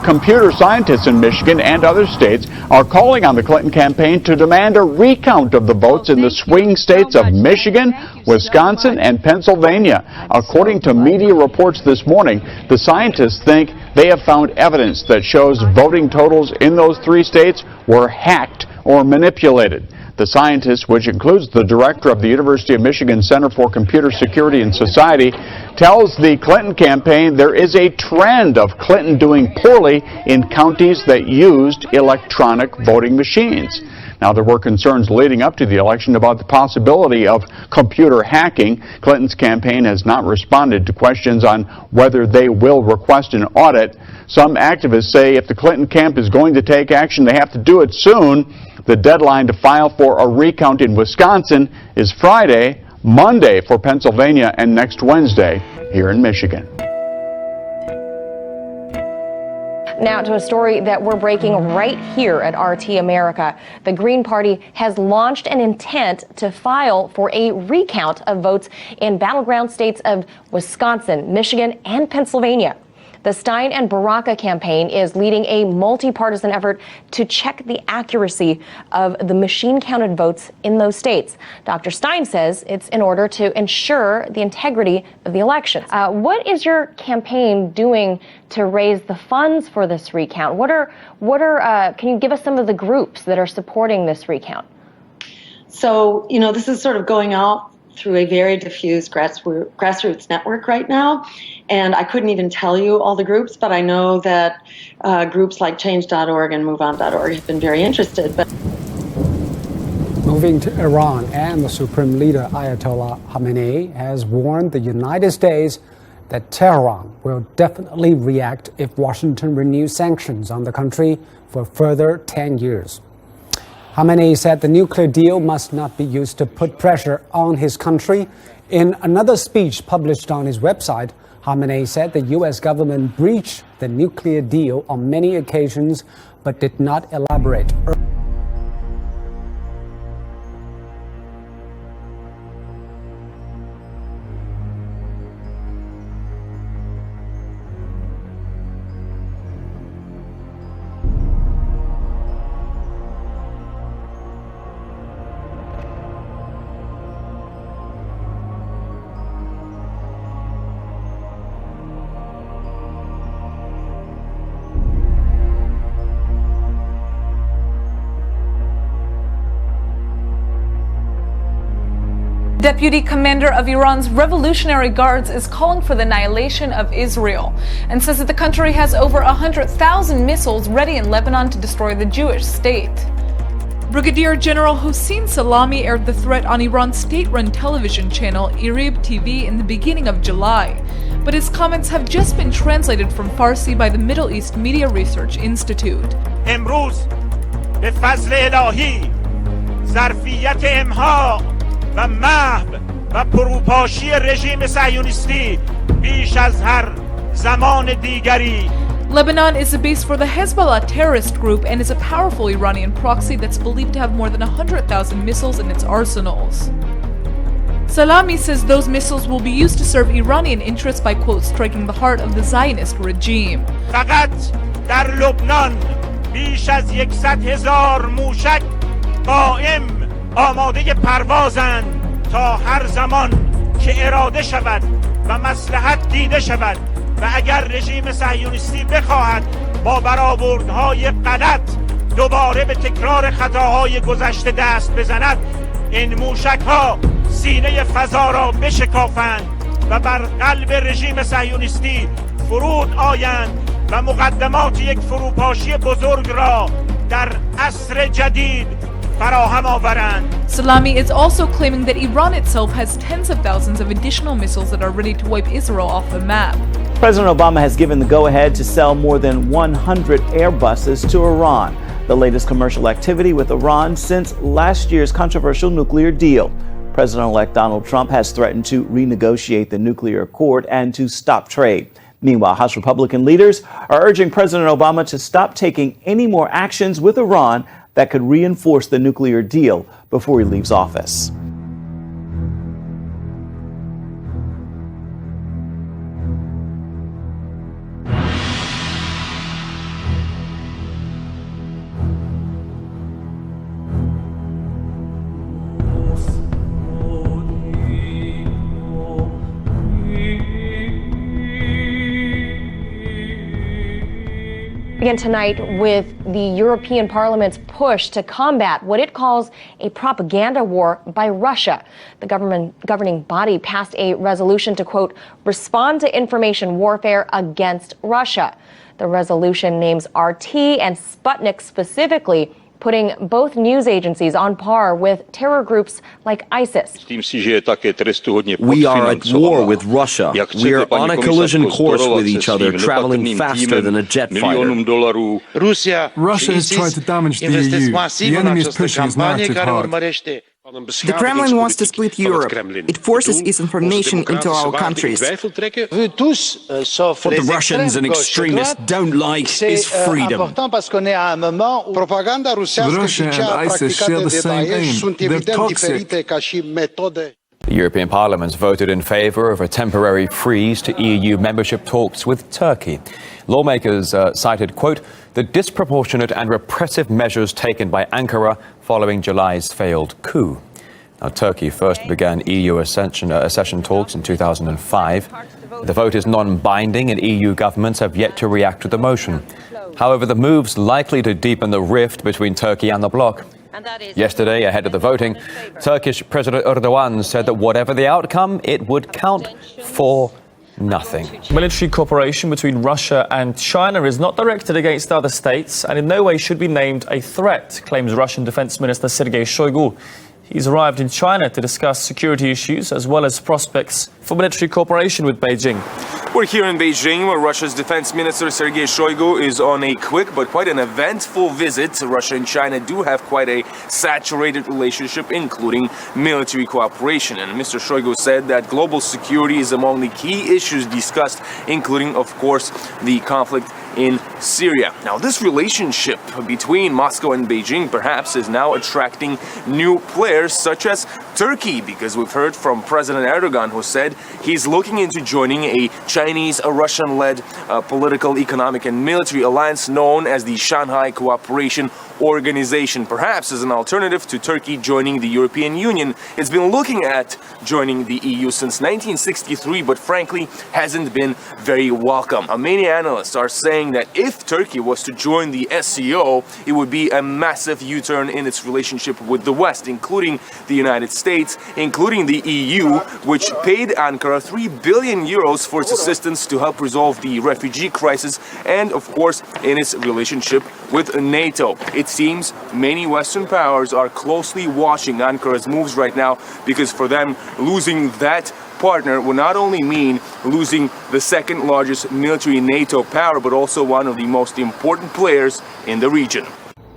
Computer scientists in Michigan and other states are calling on the Clinton campaign to demand a recount of the votes in the swing states of Michigan, Wisconsin, and Pennsylvania. According to media reports this morning, the scientists think they have found evidence that shows voting totals in those three states were hacked or manipulated. The scientists, which includes the director of the University of Michigan Center for Computer Security and Society, tells the Clinton campaign there is a trend of Clinton doing poorly in counties that used electronic voting machines. Now, there were concerns leading up to the election about the possibility of computer hacking. Clinton's campaign has not responded to questions on whether they will request an audit. Some activists say if the Clinton camp is going to take action, they have to do it soon. The deadline to file for a recount in Wisconsin is Friday, Monday for Pennsylvania, and next Wednesday here in Michigan. Now to a story that we're breaking right here at RT America. The Green Party has launched an intent to file for a recount of votes in battleground states of Wisconsin, Michigan, and Pennsylvania. The Stein and Baraka campaign is leading a multi-partisan effort to check the accuracy of the machine-counted votes in those states. Dr. Stein says it's in order to ensure the integrity of the elections. What is your campaign doing to raise the funds for this recount? Can you give us some of the groups that are supporting this recount? So, this is sort of going out through a very diffuse grassroots network right now. And I couldn't even tell you all the groups, but I know that groups like Change.org and MoveOn.org have been very interested. But moving to Iran, and the Supreme Leader Ayatollah Khamenei has warned the United States that Tehran will definitely react if Washington renews sanctions on the country for a further 10 years. Khamenei said the nuclear deal must not be used to put pressure on his country. In another speech published on his website, Khamenei said the U.S. government breached the nuclear deal on many occasions, but did not elaborate. Deputy Commander of Iran's Revolutionary Guards is calling for the annihilation of Israel and says that the country has over 100,000 missiles ready in Lebanon to destroy the Jewish state. Brigadier General Hossein Salami aired the threat on Iran's state-run television channel Irib TV in the beginning of July, but his comments have just been translated from Farsi by the Middle East Media Research Institute. امروز به فضل الهی ظرفیت امحاق و محو و پروپاشی رژیم صهیونیستی بیش از هر زمان دیگری. Lebanon is the base for the Hezbollah terrorist group and is a powerful Iranian proxy that's believed to have more than 100,000 missiles in its arsenals. Salami says those missiles will be used to serve Iranian interests by, quote, striking the heart of the Zionist regime. فقط در لبنان بیش از 100,000 موشک قائم آماده پروازند تا هر زمان که اراده شود و مصلحت دیده شود و اگر رژیم صهیونیستی بخواهد با برآوردهای غلط دوباره به تکرار خطاهای گذشته دست بزند، این موشک‌ها سینه فضا را بشکافند و بر قلب رژیم صهیونیستی فرود آیند و مقدمات یک فروپاشی بزرگ را در عصر جدید فراهم آورند. Salami is also claiming that Iran itself has tens of thousands of additional missiles that are ready to wipe Israel off the map. President Obama has given the go-ahead to sell more than 100 Airbuses to Iran, the latest commercial activity with Iran since last year's controversial nuclear deal. President-elect Donald Trump has threatened to renegotiate the nuclear accord and to stop trade. Meanwhile, House Republican leaders are urging President Obama to stop taking any more actions with Iran that could reinforce the nuclear deal before he leaves office. Begin tonight with the European Parliament's push to combat what it calls a propaganda war by Russia. The governing body passed a resolution to, quote, respond to information warfare against Russia. The resolution names RT and Sputnik specifically, putting both news agencies on par with terror groups like ISIS. We are at war with Russia. We are on a collision course with each other, traveling faster than a jet fighter. Russia has tried to damage the EU. The enemy is pushing its narrative hard. The Kremlin wants to split Europe. It forces its information into our countries. What the Russians and extremists don't like is freedom. Russia and ISIS share the same aim. They're toxic. The European Parliament voted in favour of a temporary freeze to EU membership talks with Turkey. Lawmakers cited, quote, the disproportionate and repressive measures taken by Ankara following July's failed coup. Now, Turkey first began EU accession talks in 2005. The vote is non-binding and EU governments have yet to react to the motion. However, the move's likely to deepen the rift between Turkey and the bloc. Yesterday, ahead of the voting, Turkish President Erdogan said that whatever the outcome, it would count for nothing. Military cooperation between Russia and China is not directed against other states and in no way should be named a threat, claims Russian Defense Minister Sergei Shoigu. He's arrived in China to discuss security issues as well as prospects for military cooperation with Beijing. We're here in Beijing, where Russia's Defense Minister Sergei Shoigu is on a quick but quite an eventful visit. Russia and China do have quite a saturated relationship, including military cooperation. And Mr. Shoigu said that global security is among the key issues discussed, including, of course, the conflict in Syria. Now, this relationship between Moscow and Beijing perhaps is now attracting new players such as Turkey, because we've heard from President Erdogan, who said he's looking into joining a Chinese-Russian-led political, economic and military alliance known as the Shanghai Cooperation Organization, perhaps as an alternative to Turkey joining the European Union. It's been looking at joining the EU since 1963, but frankly hasn't been very welcome. Many analysts are saying that if Turkey was to join the SCO, it would be a massive U-turn in its relationship with the West, including the United States, including the EU, which paid Ankara 3 billion euros for its assistance to help resolve the refugee crisis, and of course in its relationship with NATO. It seems many Western powers are closely watching Ankara's moves right now, because for them, losing that partner will not only mean losing the second largest military NATO power, but also one of the most important players in the region.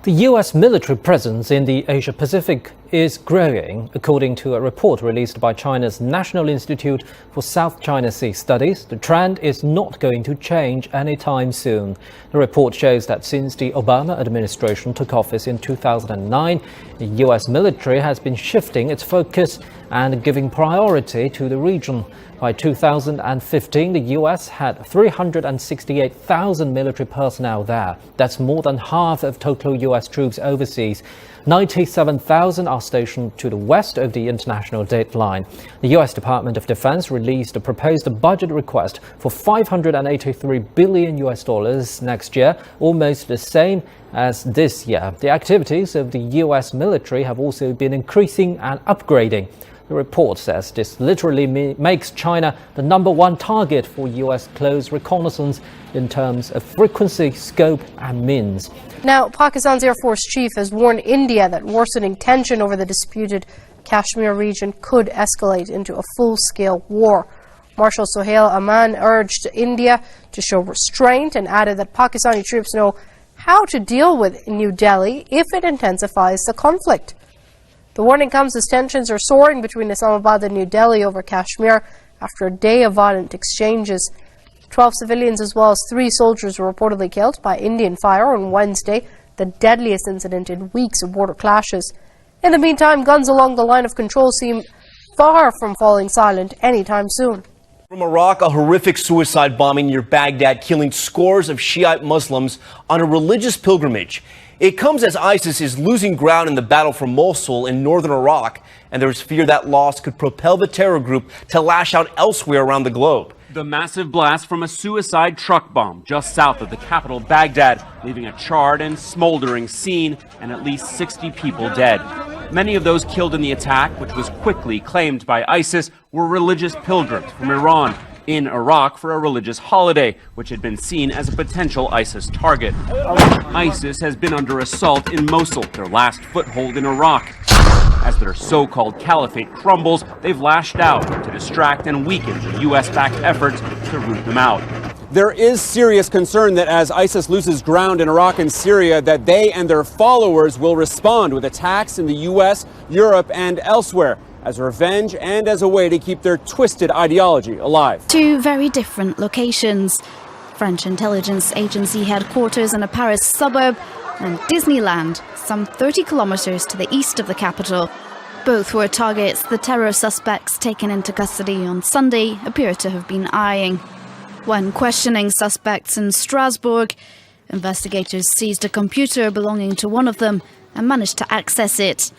The U.S. military presence in the Asia-Pacific is growing, according to a report released by China's National Institute for South China Sea Studies. The trend is not going to change anytime soon. The report shows that since the Obama administration took office in 2009, the U.S. military has been shifting its focus and giving priority to the region. By 2015, the U.S. had 368,000 military personnel there. That's more than half of total U.S. troops overseas. 97,000 are stationed to the west of the international date line. The U.S. Department of Defense released a proposed budget request for $583 billion next year, almost the same as this year. The activities of the U.S. military have also been increasing and upgrading. The report says this literally makes China the #1 target for U.S. close reconnaissance in terms of frequency, scope and means. Now, Pakistan's Air Force chief has warned India that worsening tension over the disputed Kashmir region could escalate into a full-scale war. Marshal Sohail Aman urged India to show restraint and added that Pakistani troops know how to deal with New Delhi if it intensifies the conflict. The warning comes as tensions are soaring between Islamabad and New Delhi over Kashmir after a day of violent exchanges. 12 civilians as well as 3 soldiers were reportedly killed by Indian fire on Wednesday, the deadliest incident in weeks of border clashes. In the meantime, guns along the line of control seem far from falling silent anytime soon. From Iraq, a horrific suicide bombing near Baghdad, killing scores of Shiite Muslims on a religious pilgrimage. It comes as ISIS is losing ground in the battle for Mosul in northern Iraq, and there's fear that loss could propel the terror group to lash out elsewhere around the globe. The massive blast from a suicide truck bomb just south of the capital, Baghdad, leaving a charred and smoldering scene and at least 60 people dead. Many of those killed in the attack, which was quickly claimed by ISIS, were religious pilgrims from Iran in Iraq for a religious holiday, which had been seen as a potential ISIS target. ISIS has been under assault in Mosul, their last foothold in Iraq. As their so-called caliphate crumbles, they've lashed out to distract and weaken the U.S.-backed efforts to root them out. There is serious concern that as ISIS loses ground in Iraq and Syria, that they and their followers will respond with attacks in the U.S., Europe, and elsewhere as revenge and as a way to keep their twisted ideology alive. Two very different locations. French intelligence agency headquarters in a Paris suburb and Disneyland, some 30 kilometers to the east of the capital. Both were targets the terror suspects taken into custody on Sunday appear to have been eyeing. When questioning suspects in Strasbourg, investigators seized a computer belonging to one of them and managed to access it.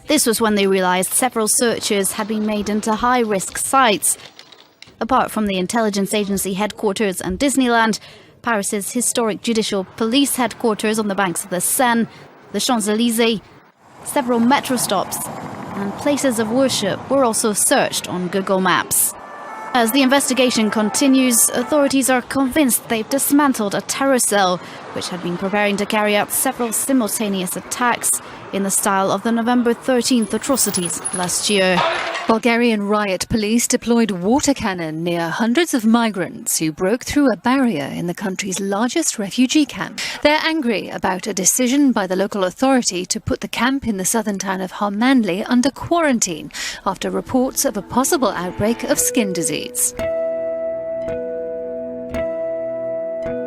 This was when they realized several searches had been made into high-risk sites. Apart from the intelligence agency headquarters and Disneyland, Paris's historic judicial police headquarters on the banks of the Seine, the Champs-Élysées, several metro stops, and places of worship were also searched on Google Maps. As the investigation continues, authorities are convinced they've dismantled a terror cell which had been preparing to carry out several simultaneous attacks in the style of the November 13th atrocities last year. Bulgarian riot police deployed water cannon near hundreds of migrants who broke through a barrier in the country's largest refugee camp. They're angry about a decision by the local authority to put the camp in the southern town of Harmanli under quarantine after reports of a possible outbreak of skin disease.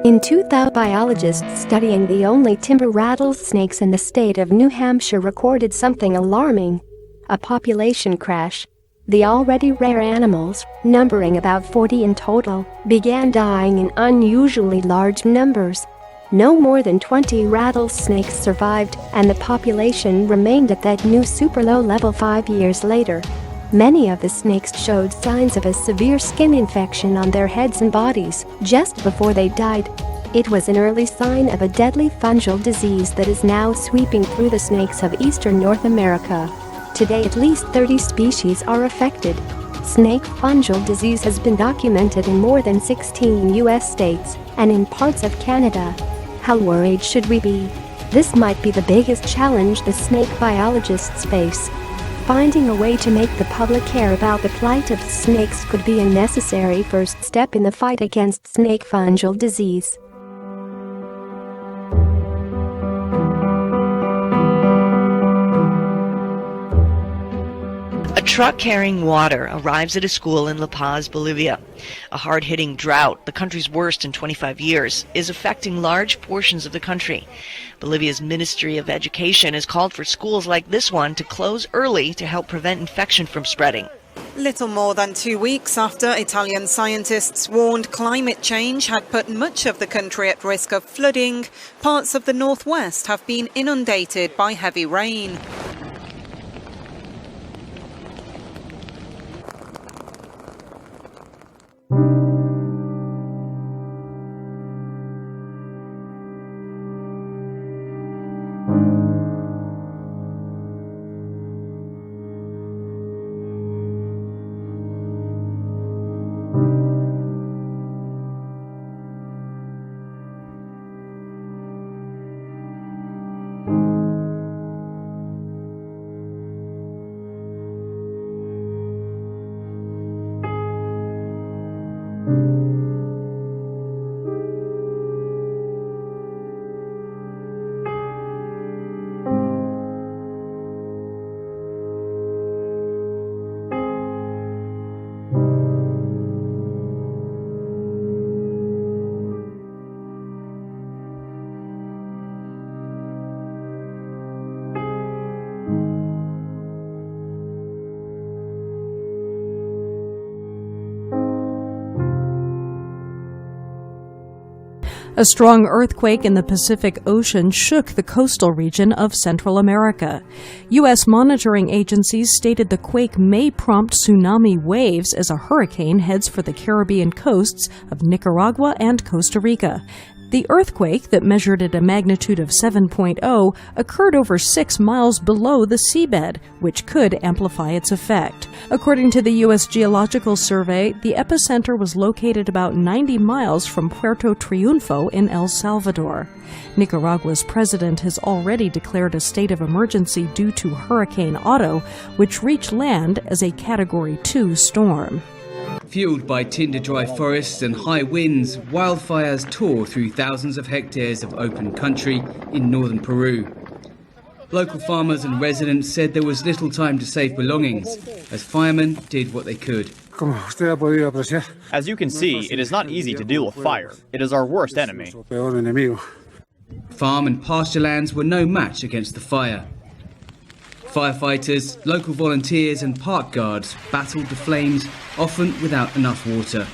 In 2000, biologists studying the only timber rattlesnakes in the state of New Hampshire recorded something alarming: a population crash. The already rare animals, numbering about 40 in total, began dying in unusually large numbers. No more than 20 rattlesnakes survived, and the population remained at that new super low level 5 years later. Many of the snakes showed signs of a severe skin infection on their heads and bodies just before they died. It was an early sign of a deadly fungal disease that is now sweeping through the snakes of eastern North America. Today, at least 30 species are affected. Snake fungal disease has been documented in more than 16 U.S. states and in parts of Canada. How worried should we be? This might be the biggest challenge the snake biologists face. Finding a way to make the public care about the plight of snakes could be a necessary first step in the fight against snake fungal disease. A truck carrying water arrives at a school in La Paz, Bolivia. A hard-hitting drought, the country's worst in 25 years, is affecting large portions of the country. Bolivia's Ministry of Education has called for schools like this one to close early to help prevent infection from spreading. Little more than 2 weeks after Italian scientists warned climate change had put much of the country at risk of flooding, parts of the northwest have been inundated by heavy rain. A strong earthquake in the Pacific Ocean shook the coastal region of Central America. U.S. monitoring agencies stated the quake may prompt tsunami waves as a hurricane heads for the Caribbean coasts of Nicaragua and Costa Rica. The earthquake, that measured at a magnitude of 7.0, occurred over 6 miles below the seabed, which could amplify its effect. According to the U.S. Geological Survey, the epicenter was located about 90 miles from Puerto Triunfo in El Salvador. Nicaragua's president has already declared a state of emergency due to Hurricane Otto, which reached land as a Category 2 storm. Fueled by tinder-dry forests and high winds, wildfires tore through thousands of hectares of open country in northern Peru. Local farmers and residents said there was little time to save belongings, as firemen did what they could. As you can see, it is not easy to deal with fire. It is our worst enemy. Farm and pasture lands were no match against the fire. Firefighters, local volunteers and park guards battled the flames, often without enough water.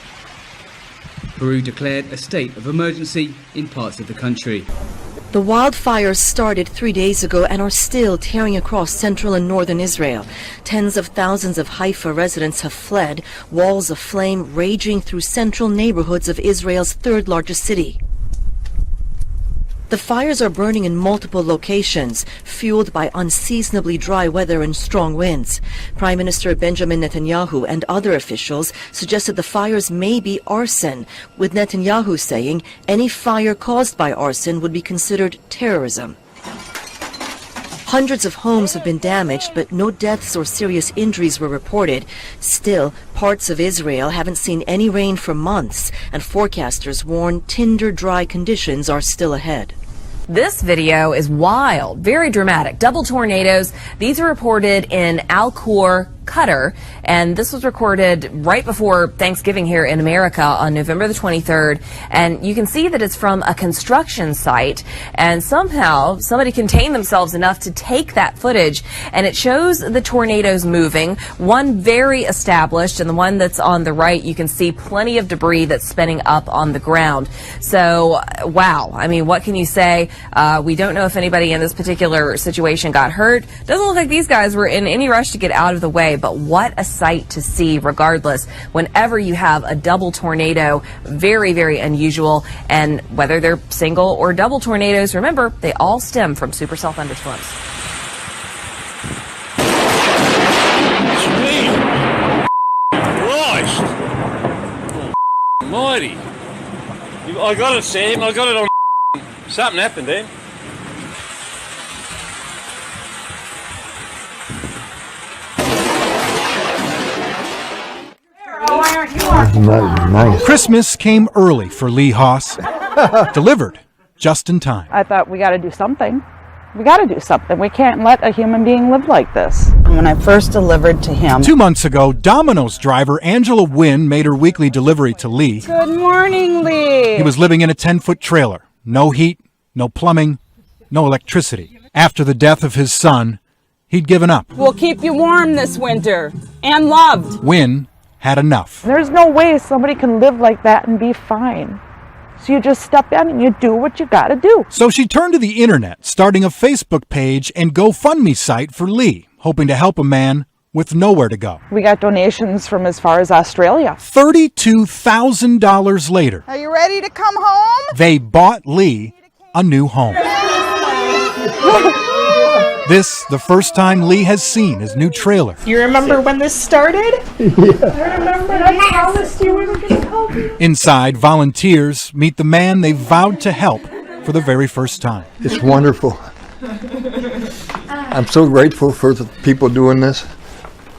Peru declared a state of emergency in parts of the country. The wildfires started 3 days ago and are still tearing across central and northern Israel. Tens of thousands of Haifa residents have fled, walls of flame raging through central neighborhoods of Israel's third largest city. The fires are burning in multiple locations, fueled by unseasonably dry weather and strong winds. Prime Minister Benjamin Netanyahu and other officials suggested the fires may be arson, with Netanyahu saying any fire caused by arson would be considered terrorism. Hundreds of homes have been damaged, but no deaths or serious injuries were reported. Still, parts of Israel haven't seen any rain for months, and forecasters warn tinder-dry conditions are still ahead. This video is wild, very dramatic. Double tornadoes. These are reported in Al-Khor, Qatar, and this was recorded right before Thanksgiving here in America on November the 23rd. And you can see that it's from a construction site, and somehow somebody contained themselves enough to take that footage, and it shows the tornadoes moving, one very established, and the one that's on the right, you can see plenty of debris that's spinning up on the ground. So, wow. I mean, what can you say? We don't know if anybody in this particular situation got hurt. Doesn't look like these guys were in any rush to get out of the way. But what a sight to see, regardless, whenever you have a double tornado. Very, very unusual. And whether they're single or double tornadoes, remember, they all stem from supercell thunderstorms. Christ! Mighty! I got it, Sam. I got it on. Something happened, eh? Nice. Christmas came early for Lee Haas. Delivered just in time. I thought, we got to do something. We got to do something. We can't let a human being live like this. When I first delivered to him. 2 months ago, Domino's driver Angela Wynn made her weekly delivery to Lee. Good morning, Lee. He was living in a 10-foot trailer. No heat, no plumbing, no electricity. After the death of his son, he'd given up. We'll keep you warm this winter and loved. Wynn had enough. There's no way somebody can live like that and be fine. So you just step in and you do what you gotta do. So she turned to the internet, starting a Facebook page and GoFundMe site for Lee, hoping to help a man with nowhere to go. We got donations from as far as Australia. $32,000 later. Are you ready to come home? They bought Lee a new home. This, the first time Lee has seen his new trailer. You remember when this started? Yeah. I remember I promised you we were going to help you. Inside, volunteers meet the man they vowed to help for the very first time. It's wonderful. I'm so grateful for the people doing this.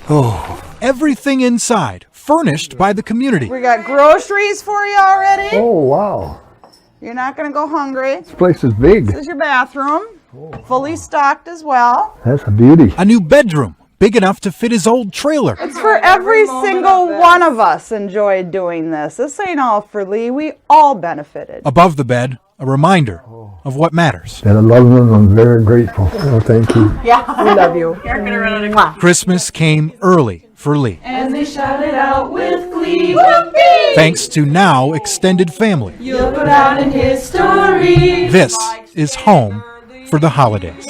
Oh. Everything inside, furnished by the community. We got groceries for you already. Oh, wow. You're not going to go hungry. This place is big. This is your bathroom. Fully stocked as well. That's a beauty. A new bedroom, big enough to fit his old trailer. It's for every single one of us enjoyed doing this. This ain't all for Lee. We all benefited. Above the bed, a reminder of what matters. And I love them. I'm very grateful. Oh, thank you. Yeah, we love you. Christmas came early for Lee. And they shouted out with glee, whoopee! Thanks to now extended family. You'll go down in history. This is home for the holidays.